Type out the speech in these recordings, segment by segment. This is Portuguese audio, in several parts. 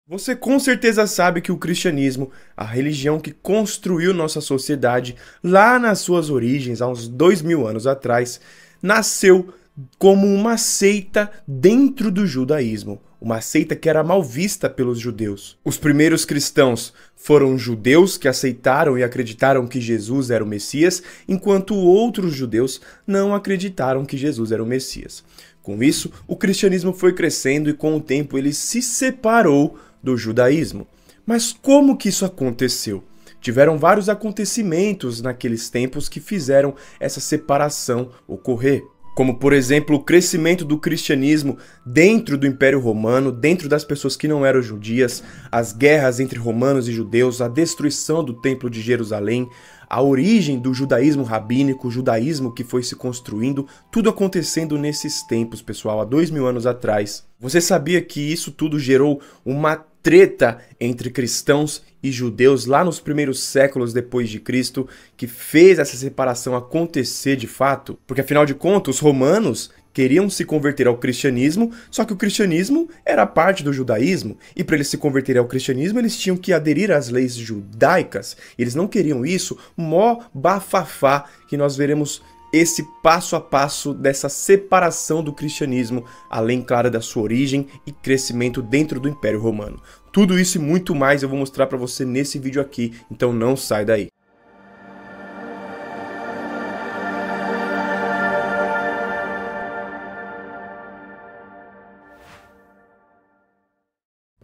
Você com certeza sabe que o cristianismo, a religião que construiu nossa sociedade lá nas suas origens, há uns 2000 anos atrás, nasceu como uma seita dentro do judaísmo, uma seita que era mal vista pelos judeus. Os primeiros cristãos foram judeus que aceitaram e acreditaram que Jesus era o Messias, enquanto outros judeus não acreditaram que Jesus era o Messias. Com isso, o cristianismo foi crescendo e com o tempo ele se separou do judaísmo. Mas como que isso aconteceu? Tiveram vários acontecimentos naqueles tempos que fizeram essa separação ocorrer. Como, por exemplo, o crescimento do cristianismo dentro do Império Romano, dentro das pessoas que não eram judias, as guerras entre romanos e judeus, a destruição do Templo de Jerusalém, a origem do judaísmo rabínico, o judaísmo que foi se construindo, tudo acontecendo nesses tempos, pessoal, há 2000 anos atrás. Você sabia que isso tudo gerou uma treta entre cristãos e judeus lá nos primeiros séculos depois de Cristo, que fez essa separação acontecer de fato? Porque afinal de contas, os romanos queriam se converter ao cristianismo, só que o cristianismo era parte do judaísmo, e para eles se converterem ao cristianismo, eles tinham que aderir às leis judaicas. Eles não queriam isso, mó bafafá, que nós veremos esse passo a passo dessa separação do cristianismo, além, claro, da sua origem e crescimento dentro do Império Romano. Tudo isso e muito mais eu vou mostrar para você nesse vídeo aqui, então não sai daí.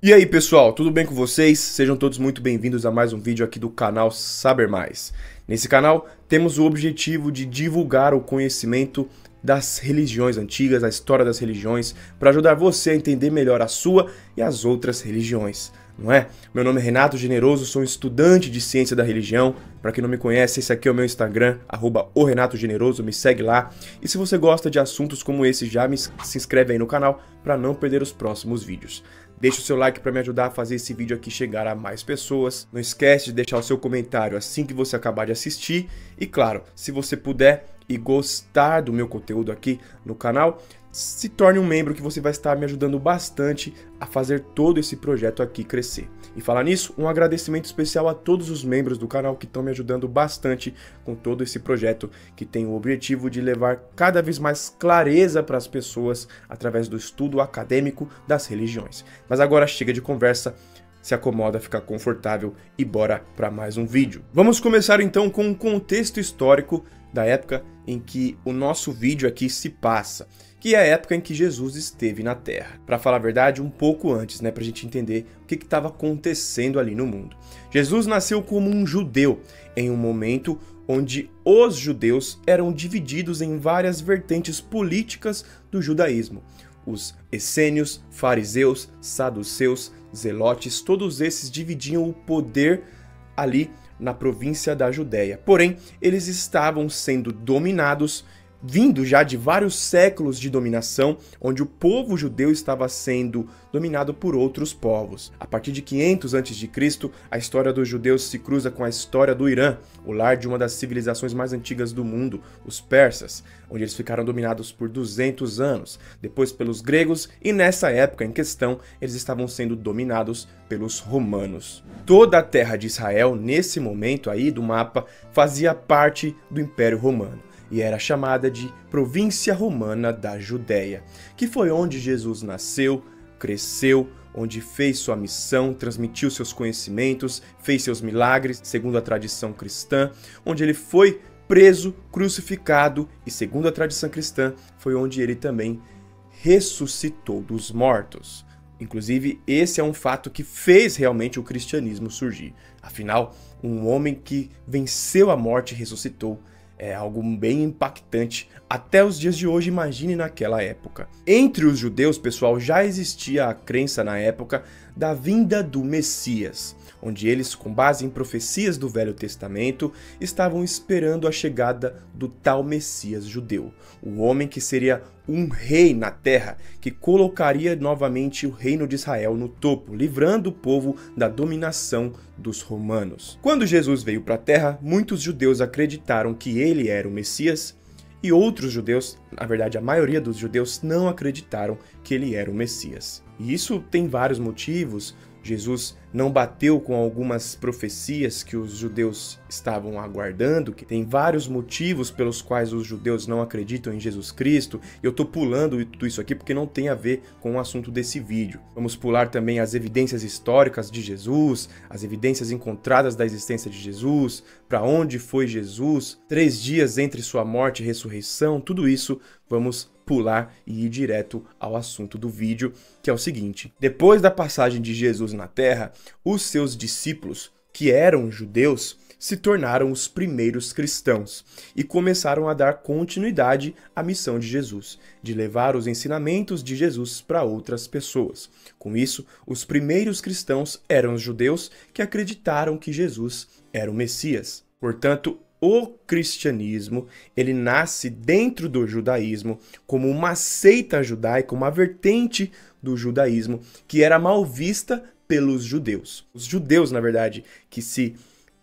E aí pessoal, tudo bem com vocês? Sejam todos muito bem-vindos a mais um vídeo aqui do canal Saber Mais. Nesse canal temos o objetivo de divulgar o conhecimento das religiões antigas, a história das religiões, para ajudar você a entender melhor a sua e as outras religiões, não é? Meu nome é Renato Generoso, sou um estudante de ciência da religião. Para quem não me conhece, esse aqui é o meu Instagram, @orenatogeneroso, me segue lá. E se você gosta de assuntos como esse, se inscreve aí no canal para não perder os próximos vídeos. Deixa o seu like para me ajudar a fazer esse vídeo aqui chegar a mais pessoas. Não esquece de deixar o seu comentário assim que você acabar de assistir. E claro, se você puder e gostar do meu conteúdo aqui no canal, se torne um membro que você vai estar me ajudando bastante a fazer todo esse projeto aqui crescer. E falar nisso, um agradecimento especial a todos os membros do canal que estão me ajudando bastante com todo esse projeto que tem o objetivo de levar cada vez mais clareza para as pessoas através do estudo acadêmico das religiões. Mas agora chega de conversa, se acomoda, fica confortável e bora para mais um vídeo. Vamos começar então com um contexto histórico da época em que o nosso vídeo aqui se passa, que é a época em que Jesus esteve na Terra. Para falar a verdade, um pouco antes, né, para a gente entender o que estava acontecendo ali no mundo. Jesus nasceu como um judeu, em um momento onde os judeus eram divididos em várias vertentes políticas do judaísmo. Os essênios, fariseus, saduceus, zelotes, todos esses dividiam o poder ali na província da Judéia. Porém, eles estavam sendo dominados, vindo já de vários séculos de dominação, onde o povo judeu estava sendo dominado por outros povos. A partir de 500 a.C., a história dos judeus se cruza com a história do Irã, o lar de uma das civilizações mais antigas do mundo, os persas, onde eles ficaram dominados por 200 anos, depois pelos gregos, e nessa época em questão, eles estavam sendo dominados pelos romanos. Toda a terra de Israel, nesse momento aí do mapa, fazia parte do Império Romano e era chamada de Província Romana da Judéia, que foi onde Jesus nasceu, cresceu, onde fez sua missão, transmitiu seus conhecimentos, fez seus milagres, segundo a tradição cristã, onde ele foi preso, crucificado e, segundo a tradição cristã, foi onde ele também ressuscitou dos mortos. Inclusive, esse é um fato que fez realmente o cristianismo surgir. Afinal, um homem que venceu a morte e ressuscitou é algo bem impactante até os dias de hoje, imagine naquela época. Entre os judeus, pessoal, já existia a crença na época da vinda do Messias, onde eles, com base em profecias do Velho Testamento, estavam esperando a chegada do tal Messias judeu, o homem que seria um rei na terra, que colocaria novamente o reino de Israel no topo, livrando o povo da dominação dos romanos. Quando Jesus veio para a terra, muitos judeus acreditaram que ele era o Messias, e outros judeus, na verdade a maioria dos judeus, não acreditaram que ele era o Messias. E isso tem vários motivos, Jesus não bateu com algumas profecias que os judeus estavam aguardando, que tem vários motivos pelos quais os judeus não acreditam em Jesus Cristo. Eu tô pulando tudo isso aqui porque não tem a ver com o assunto desse vídeo. Vamos pular também as evidências históricas de Jesus, as evidências encontradas da existência de Jesus, para onde foi Jesus, 3 dias entre sua morte e ressurreição, tudo isso vamos pular e ir direto ao assunto do vídeo, que é o seguinte: depois da passagem de Jesus na Terra, os seus discípulos, que eram judeus, se tornaram os primeiros cristãos e começaram a dar continuidade à missão de Jesus, de levar os ensinamentos de Jesus para outras pessoas. Com isso, os primeiros cristãos eram os judeus que acreditaram que Jesus era o Messias. Portanto, o cristianismo, ele nasce dentro do judaísmo como uma seita judaica, uma vertente do judaísmo que era mal vista pelos judeus. Os judeus, na verdade, que se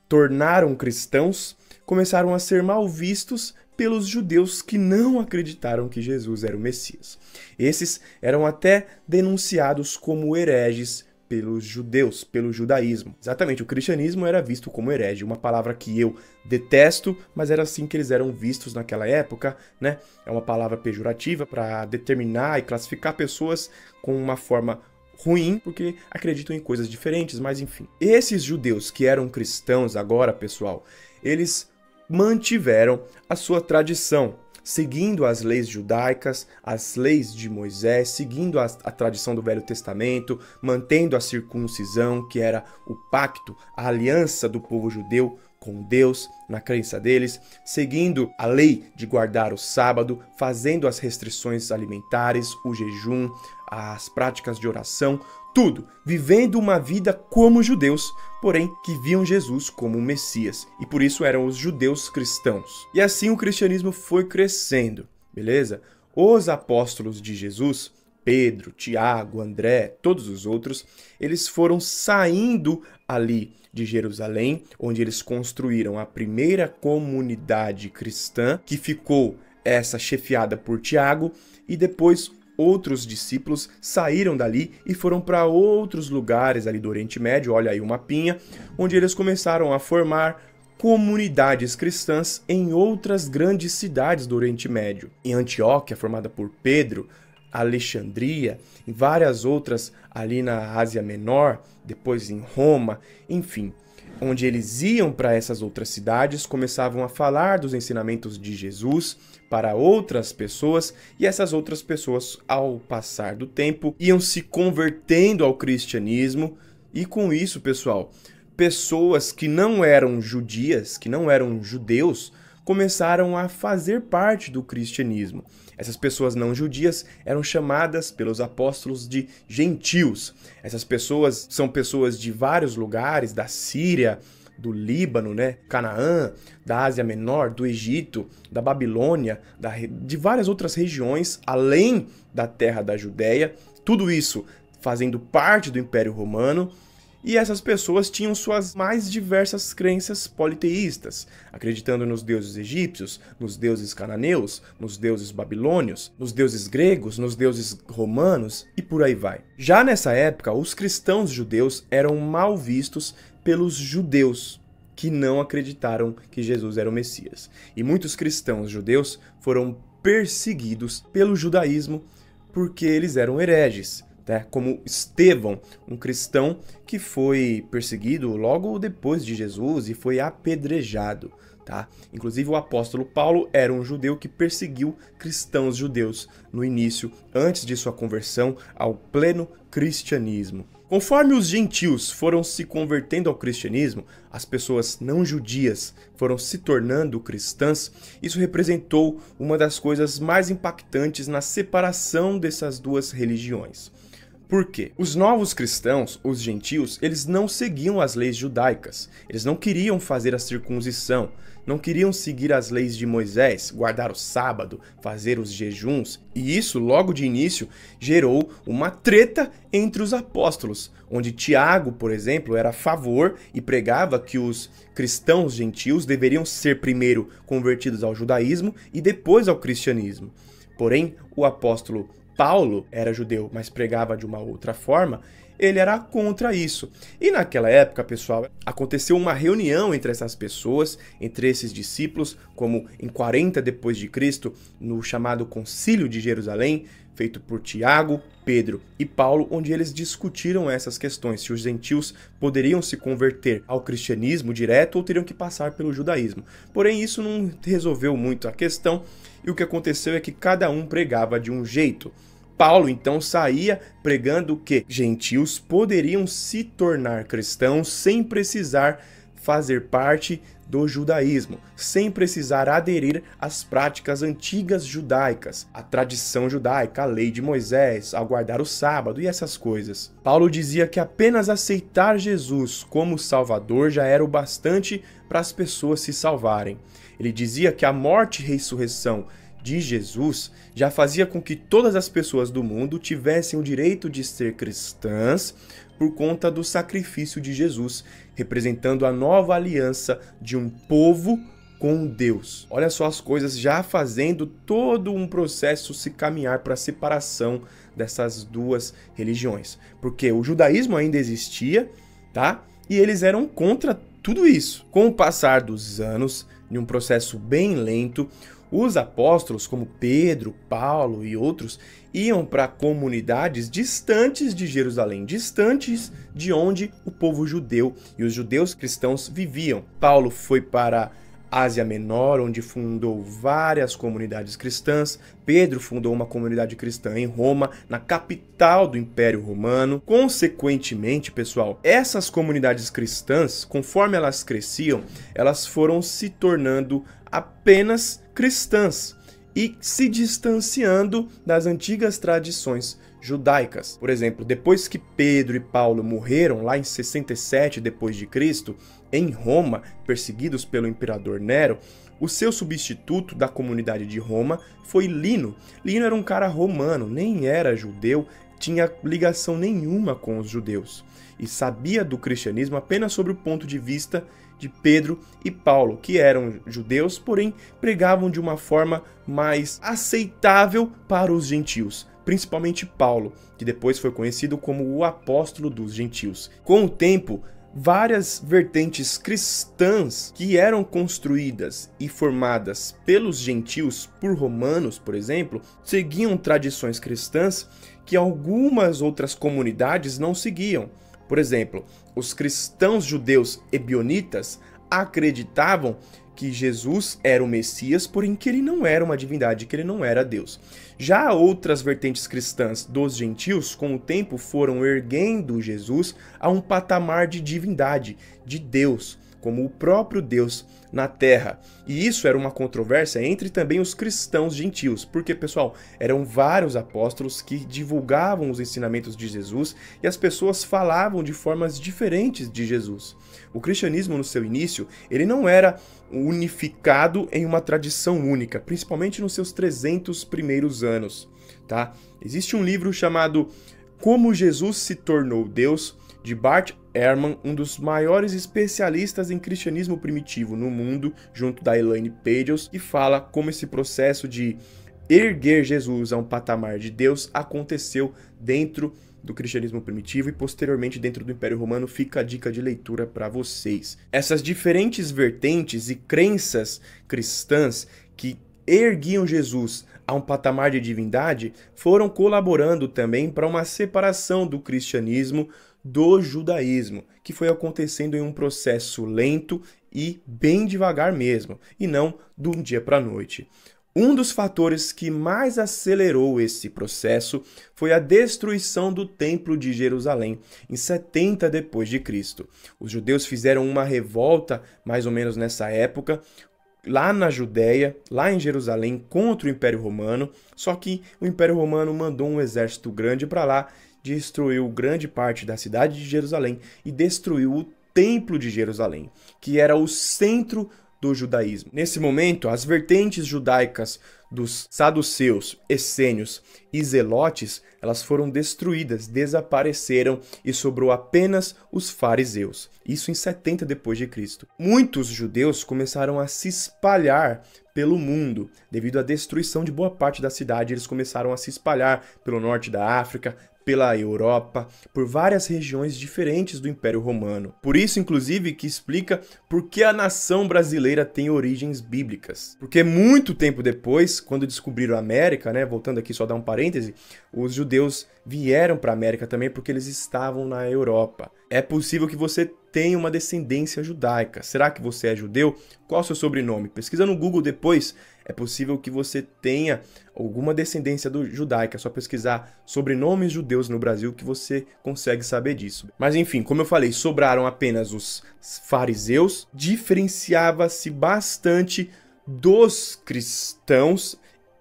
tornaram cristãos, começaram a ser mal vistos pelos judeus que não acreditaram que Jesus era o Messias. Esses eram até denunciados como hereges pelos judeus, pelo judaísmo. Exatamente, o cristianismo era visto como herege, uma palavra que eu detesto, mas era assim que eles eram vistos naquela época, né? É uma palavra pejorativa para determinar e classificar pessoas com uma forma ruim, porque acreditam em coisas diferentes, mas enfim. Esses judeus que eram cristãos agora, pessoal, eles mantiveram a sua tradição, seguindo as leis judaicas, as leis de Moisés, seguindo a tradição do Velho Testamento, mantendo a circuncisão, que era o pacto, a aliança do povo judeu com Deus, na crença deles, seguindo a lei de guardar o sábado, fazendo as restrições alimentares, o jejum, as práticas de oração, tudo, vivendo uma vida como judeus, porém que viam Jesus como o Messias, e por isso eram os judeus cristãos. E assim o cristianismo foi crescendo, beleza? Os apóstolos de Jesus, Pedro, Tiago, André, todos os outros, eles foram saindo ali de Jerusalém, onde eles construíram a primeira comunidade cristã, que ficou essa chefiada por Tiago, e depois outros discípulos saíram dali e foram para outros lugares ali do Oriente Médio, olha aí o mapinha, onde eles começaram a formar comunidades cristãs em outras grandes cidades do Oriente Médio. Em Antioquia, formada por Pedro, Alexandria, e várias outras ali na Ásia Menor, depois em Roma, enfim. Onde eles iam para essas outras cidades, começavam a falar dos ensinamentos de Jesus para outras pessoas, e essas outras pessoas, ao passar do tempo, iam se convertendo ao cristianismo, e com isso, pessoal, pessoas que não eram judias, que não eram judeus, começaram a fazer parte do cristianismo. Essas pessoas não judias eram chamadas pelos apóstolos de gentios. Essas pessoas são pessoas de vários lugares, da Síria, do Líbano, né, Canaã, da Ásia Menor, do Egito, da Babilônia, de várias outras regiões, além da terra da Judéia, tudo isso fazendo parte do Império Romano. E essas pessoas tinham suas mais diversas crenças politeístas, acreditando nos deuses egípcios, nos deuses cananeus, nos deuses babilônios, nos deuses gregos, nos deuses romanos e por aí vai. Já nessa época, os cristãos judeus eram mal vistos pelos judeus que não acreditaram que Jesus era o Messias. E muitos cristãos judeus foram perseguidos pelo judaísmo porque eles eram hereges. Como Estevão, um cristão que foi perseguido logo depois de Jesus e foi apedrejado. Inclusive o apóstolo Paulo era um judeu que perseguiu cristãos judeus no início, antes de sua conversão ao pleno cristianismo. Conforme os gentios foram se convertendo ao cristianismo, as pessoas não judias foram se tornando cristãs, isso representou uma das coisas mais impactantes na separação dessas duas religiões. Por quê? Os novos cristãos, os gentios, eles não seguiam as leis judaicas. Eles não queriam fazer a circuncisão, não queriam seguir as leis de Moisés, guardar o sábado, fazer os jejuns. E isso, logo de início, gerou uma treta entre os apóstolos, onde Tiago, por exemplo, era a favor e pregava que os cristãos gentios deveriam ser primeiro convertidos ao judaísmo e depois ao cristianismo. Porém, o apóstolo Paulo era judeu, mas pregava de uma outra forma, ele era contra isso. E naquela época, pessoal, aconteceu uma reunião entre essas pessoas, entre esses discípulos, como em 40 depois de Cristo, no chamado Concílio de Jerusalém, feito por Tiago, Pedro e Paulo, onde eles discutiram essas questões, se os gentios poderiam se converter ao cristianismo direto ou teriam que passar pelo judaísmo. Porém, isso não resolveu muito a questão, e o que aconteceu é que cada um pregava de um jeito. Paulo, então, saía pregando que gentios poderiam se tornar cristãos sem precisar fazer parte do judaísmo, sem precisar aderir às práticas antigas judaicas, à tradição judaica, à lei de Moisés, ao guardar o sábado e essas coisas. Paulo dizia que apenas aceitar Jesus como Salvador já era o bastante para as pessoas se salvarem. Ele dizia que a morte e ressurreição de Jesus já fazia com que todas as pessoas do mundo tivessem o direito de ser cristãs por conta do sacrifício de Jesus, representando a nova aliança de um povo com Deus. Olha só as coisas já fazendo todo um processo se caminhar para a separação dessas duas religiões. Porque o judaísmo ainda existia, tá? E eles eram contra tudo isso. Com o passar dos anos, em um processo bem lento, os apóstolos, como Pedro, Paulo e outros, iam para comunidades distantes de Jerusalém, distantes de onde o povo judeu e os judeus cristãos viviam. Paulo foi para a Ásia Menor, onde fundou várias comunidades cristãs. Pedro fundou uma comunidade cristã em Roma, na capital do Império Romano. Consequentemente, pessoal, essas comunidades cristãs, conforme elas cresciam, elas foram se tornando apenas cristãs e se distanciando das antigas tradições judaicas. Por exemplo, depois que Pedro e Paulo morreram lá em 67 depois de Cristo, em Roma, perseguidos pelo imperador Nero, o seu substituto da comunidade de Roma foi Lino. Lino era um cara romano, nem era judeu, tinha ligação nenhuma com os judeus e sabia do cristianismo apenas sobre o ponto de vista de Pedro e Paulo, que eram judeus, porém pregavam de uma forma mais aceitável para os gentios, principalmente Paulo, que depois foi conhecido como o apóstolo dos gentios. Com o tempo, várias vertentes cristãs que eram construídas e formadas pelos gentios, por romanos, por exemplo, seguiam tradições cristãs que algumas outras comunidades não seguiam. Por exemplo, os cristãos judeus ebionitas acreditavam que Jesus era o Messias, porém que ele não era uma divindade, que ele não era Deus. Já outras vertentes cristãs dos gentios, com o tempo, foram erguendo Jesus a um patamar de divindade, de Deus, como o próprio Deus na terra. E isso era uma controvérsia entre também os cristãos gentios, porque, pessoal, eram vários apóstolos que divulgavam os ensinamentos de Jesus e as pessoas falavam de formas diferentes de Jesus. O cristianismo, no seu início, ele não era unificado em uma tradição única, principalmente nos seus 300 primeiros anos, tá? Existe um livro chamado Como Jesus se Tornou Deus, de Bart Ehrman, um dos maiores especialistas em cristianismo primitivo no mundo, junto da Elaine Pagels, que fala como esse processo de erguer Jesus a um patamar de Deus aconteceu dentro do cristianismo primitivo e posteriormente dentro do Império Romano. Fica a dica de leitura para vocês. Essas diferentes vertentes e crenças cristãs que erguiam Jesus a um patamar de divindade foram colaborando também para uma separação do cristianismo do judaísmo, que foi acontecendo em um processo lento e bem devagar mesmo, e não de um dia para a noite. Um dos fatores que mais acelerou esse processo foi a destruição do Templo de Jerusalém, em 70 depois de Cristo. Os judeus fizeram uma revolta, mais ou menos nessa época, lá na Judéia, lá em Jerusalém, contra o Império Romano, só que o Império Romano mandou um exército grande para lá, destruiu grande parte da cidade de Jerusalém e destruiu o Templo de Jerusalém, que era o centro do judaísmo. Nesse momento, as vertentes judaicas dos saduceus, essênios e zelotes, elas foram destruídas, desapareceram e sobrou apenas os fariseus. Isso em 70 depois de Cristo. Muitos judeus começaram a se espalhar pelo mundo. Devido à destruição de boa parte da cidade, eles começaram a se espalhar pelo norte da África, pela Europa, por várias regiões diferentes do Império Romano. Por isso, inclusive, que explica por que a nação brasileira tem origens bíblicas. Porque muito tempo depois, quando descobriram a América, né, voltando aqui só dar um parêntese, os judeus vieram para a América também porque eles estavam na Europa. É possível que você tenha uma descendência judaica. Será que você é judeu? Qual é o seu sobrenome? Pesquisa no Google depois. É possível que você tenha alguma descendência judaica. É só pesquisar sobrenomes judeus no Brasil que você consegue saber disso. Mas enfim, como eu falei, sobraram apenas os fariseus. Diferenciava-se bastante dos cristãos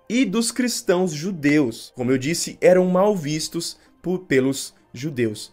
e dos cristãos judeus. Como eu disse, eram mal vistos pelos judeus,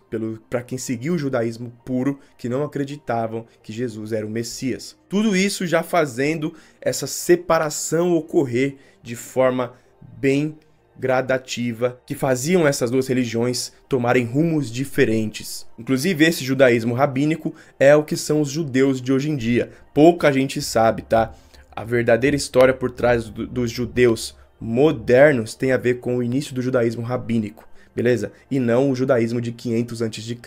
para quem seguiu o judaísmo puro, que não acreditavam que Jesus era o Messias. Tudo isso já fazendo essa separação ocorrer de forma bem gradativa, que faziam essas duas religiões tomarem rumos diferentes. Inclusive, esse judaísmo rabínico é o que são os judeus de hoje em dia. Pouca gente sabe, tá? A verdadeira história por trás dos judeus modernos tem a ver com o início do judaísmo rabínico. Beleza? E não o judaísmo de 500 a.C.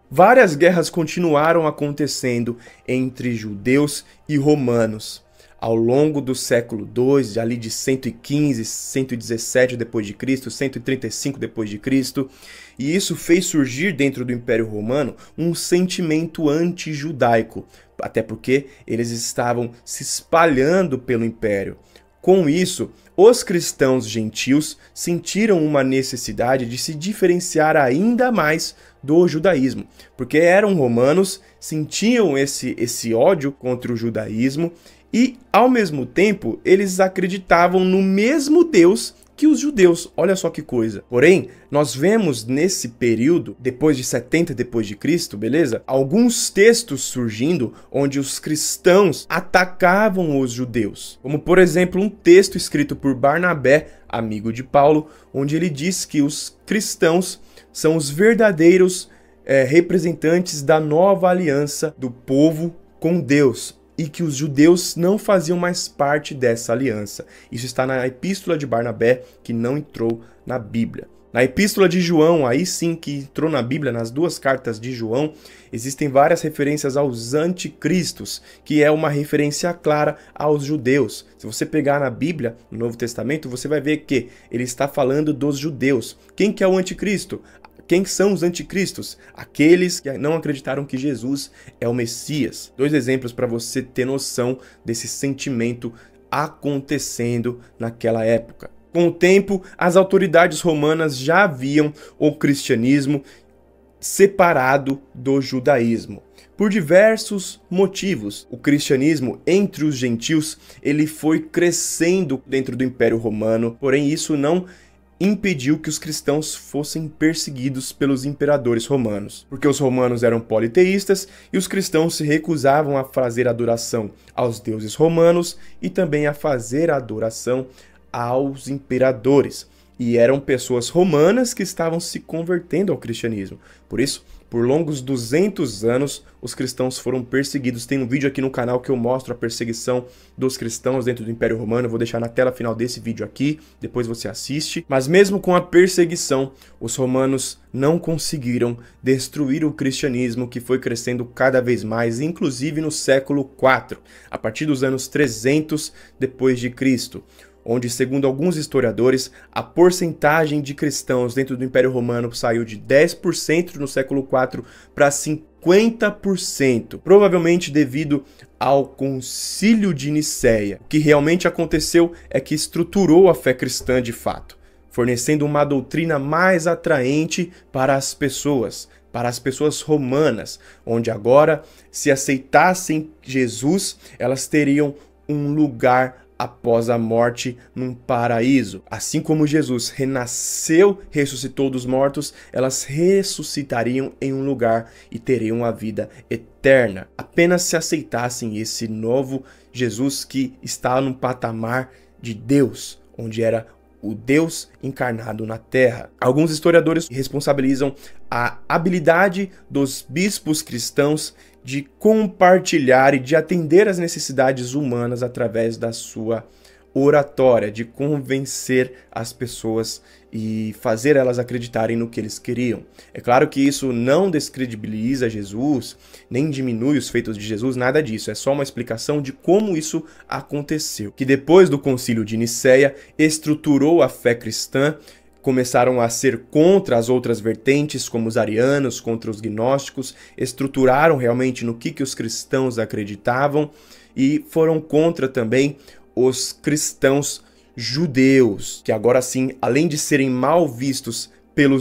Várias guerras continuaram acontecendo entre judeus e romanos ao longo do século II, ali de 115, 117 depois de Cristo, 135 depois de Cristo, e isso fez surgir dentro do Império Romano um sentimento anti-judaico, até porque eles estavam se espalhando pelo império. Com isso, os cristãos gentios sentiram uma necessidade de se diferenciar ainda mais do judaísmo, porque eram romanos, sentiam esse ódio contra o judaísmo e, ao mesmo tempo, eles acreditavam no mesmo Deus que os judeus. Olha só que coisa. Porém, nós vemos nesse período, depois de 70 depois de Cristo, beleza? Alguns textos surgindo onde os cristãos atacavam os judeus. Como, por exemplo, um texto escrito por Barnabé, amigo de Paulo, onde ele diz que os cristãos são os verdadeiros representantes da nova aliança do povo com Deus, e que os judeus não faziam mais parte dessa aliança. Isso está na Epístola de Barnabé, que não entrou na Bíblia. Na Epístola de João, aí sim que entrou na Bíblia, nas duas cartas de João, existem várias referências aos anticristos, que é uma referência clara aos judeus. Se você pegar na Bíblia, no Novo Testamento, você vai ver que ele está falando dos judeus. Quem que é o anticristo? Quem são os anticristos? Aqueles que não acreditaram que Jesus é o Messias. Dois exemplos para você ter noção desse sentimento acontecendo naquela época. Com o tempo, as autoridades romanas já viam o cristianismo separado do judaísmo. Por diversos motivos, o cristianismo entre os gentios ele foi crescendo dentro do Império Romano, porém isso não impediu que os cristãos fossem perseguidos pelos imperadores romanos, porque os romanos eram politeístas e os cristãos se recusavam a fazer adoração aos deuses romanos e também a fazer adoração aos imperadores. E eram pessoas romanas que estavam se convertendo ao cristianismo. Por isso, por longos 200 anos, os cristãos foram perseguidos. Tem um vídeo aqui no canal que eu mostro a perseguição dos cristãos dentro do Império Romano. Eu vou deixar na tela final desse vídeo aqui, depois você assiste. Mas mesmo com a perseguição, os romanos não conseguiram destruir o cristianismo, que foi crescendo cada vez mais, inclusive no século IV, a partir dos anos 300 depois de Cristo. Onde, segundo alguns historiadores, a porcentagem de cristãos dentro do Império Romano saiu de 10% no século IV para 50%, provavelmente devido ao Concílio de Nicéia. O que realmente aconteceu é que estruturou a fé cristã de fato, fornecendo uma doutrina mais atraente para as pessoas romanas, onde agora, se aceitassem Jesus, elas teriam um lugar após a morte num paraíso. Assim como Jesus renasceu, ressuscitou dos mortos, elas ressuscitariam em um lugar e teriam a vida eterna. Apenas se aceitassem esse novo Jesus que está num patamar de Deus, onde era o Deus encarnado na Terra. Alguns historiadores responsabilizam a habilidade dos bispos cristãos de compartilhar e de atender às necessidades humanas através da sua oratória, de convencer as pessoas e fazer elas acreditarem no que eles queriam. É claro que isso não descredibiliza Jesus, nem diminui os feitos de Jesus, nada disso. É só uma explicação de como isso aconteceu. Que depois do Concílio de Nicéia, estruturou a fé cristã, começaram a ser contra as outras vertentes, como os arianos, contra os gnósticos, estruturaram realmente no que os cristãos acreditavam e foram contra também os cristãos judeus, que agora sim, além de serem mal vistos pelo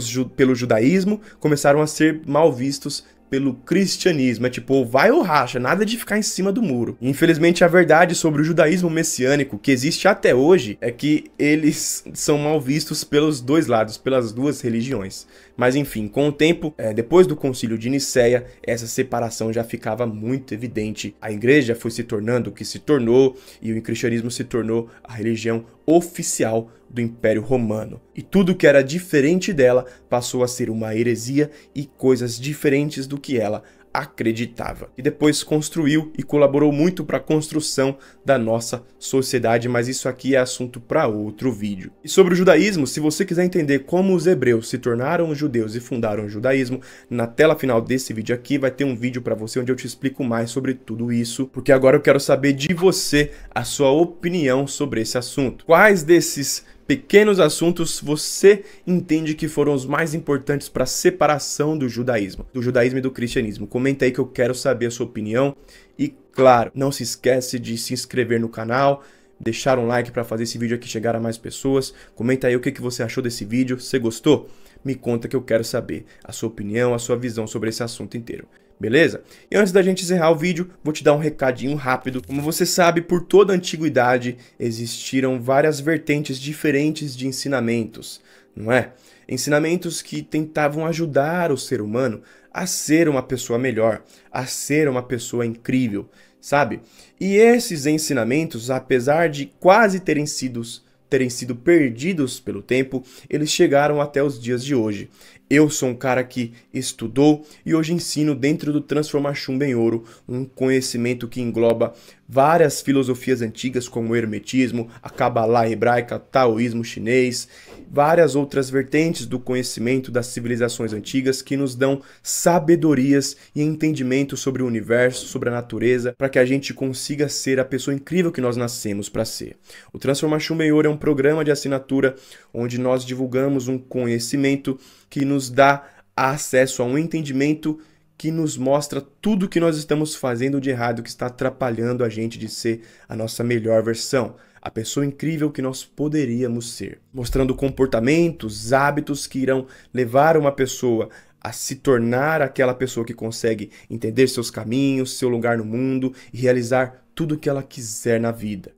judaísmo, começaram a ser mal vistos pelo cristianismo. É tipo, vai ou racha, nada de ficar em cima do muro. Infelizmente, a verdade sobre o judaísmo messiânico, que existe até hoje, é que eles são mal vistos pelos dois lados, pelas duas religiões. Mas enfim, com o tempo, depois do Concílio de Nicéia, essa separação já ficava muito evidente. A igreja foi se tornando o que se tornou e o cristianismo se tornou a religião oficial do Império Romano. E tudo que era diferente dela passou a ser uma heresia e coisas diferentes do que ela acreditava. E depois construiu e colaborou muito para a construção da nossa sociedade, mas isso aqui é assunto para outro vídeo. E sobre o judaísmo, se você quiser entender como os hebreus se tornaram judeus e fundaram o judaísmo, na tela final desse vídeo aqui vai ter um vídeo para você onde eu te explico mais sobre tudo isso, porque agora eu quero saber de você a sua opinião sobre esse assunto. Quais desses pequenos assuntos você entende que foram os mais importantes para a separação do judaísmo e do cristianismo? Comenta aí que eu quero saber a sua opinião. E claro, não se esquece de se inscrever no canal, deixar um like para fazer esse vídeo aqui chegar a mais pessoas. Comenta aí o que você achou desse vídeo. Se gostou, me conta que eu quero saber a sua opinião, a sua visão sobre esse assunto inteiro. Beleza? E antes da gente encerrar o vídeo, vou te dar um recadinho rápido. Como você sabe, por toda a antiguidade existiram várias vertentes diferentes de ensinamentos, não é? Ensinamentos que tentavam ajudar o ser humano a ser uma pessoa melhor, a ser uma pessoa incrível, sabe? E esses ensinamentos, apesar de quase terem sido perdidos pelo tempo, eles chegaram até os dias de hoje. Eu sou um cara que estudou e hoje ensino dentro do Transformar Chumbo em Ouro um conhecimento que engloba várias filosofias antigas como o hermetismo, a Kabbalah hebraica, o taoísmo chinês, várias outras vertentes do conhecimento das civilizações antigas que nos dão sabedorias e entendimento sobre o universo, sobre a natureza, para que a gente consiga ser a pessoa incrível que nós nascemos para ser. O Transformar Chumbo em Ouro é um programa de assinatura onde nós divulgamos um conhecimento que nos dá acesso a um entendimento que nos mostra tudo que nós estamos fazendo de errado, que está atrapalhando a gente de ser a nossa melhor versão, a pessoa incrível que nós poderíamos ser. Mostrando comportamentos, hábitos que irão levar uma pessoa a se tornar aquela pessoa que consegue entender seus caminhos, seu lugar no mundo e realizar tudo o que ela quiser na vida.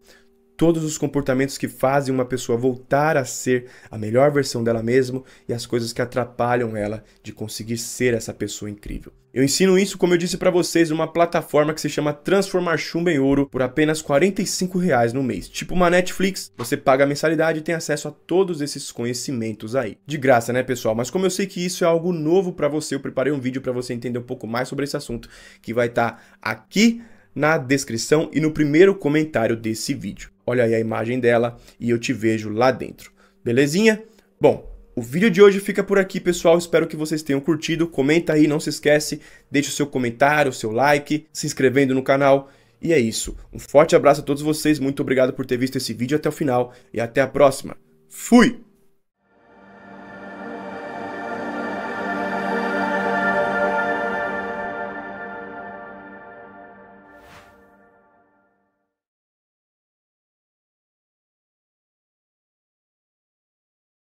Todos os comportamentos que fazem uma pessoa voltar a ser a melhor versão dela mesma e as coisas que atrapalham ela de conseguir ser essa pessoa incrível. Eu ensino isso, como eu disse para vocês, numa plataforma que se chama Transformar Chumbo em Ouro por apenas R$ 45 no mês. Tipo uma Netflix, você paga a mensalidade e tem acesso a todos esses conhecimentos aí. De graça, né, pessoal? Mas como eu sei que isso é algo novo para você, eu preparei um vídeo para você entender um pouco mais sobre esse assunto que vai estar aqui na descrição e no primeiro comentário desse vídeo. Olha aí a imagem dela e eu te vejo lá dentro. Belezinha? Bom, o vídeo de hoje fica por aqui, pessoal. Espero que vocês tenham curtido. Comenta aí, não se esquece. Deixa o seu comentário, o seu like, se inscrevendo no canal. E é isso. Um forte abraço a todos vocês. Muito obrigado por ter visto esse vídeo até o final. E até a próxima. Fui!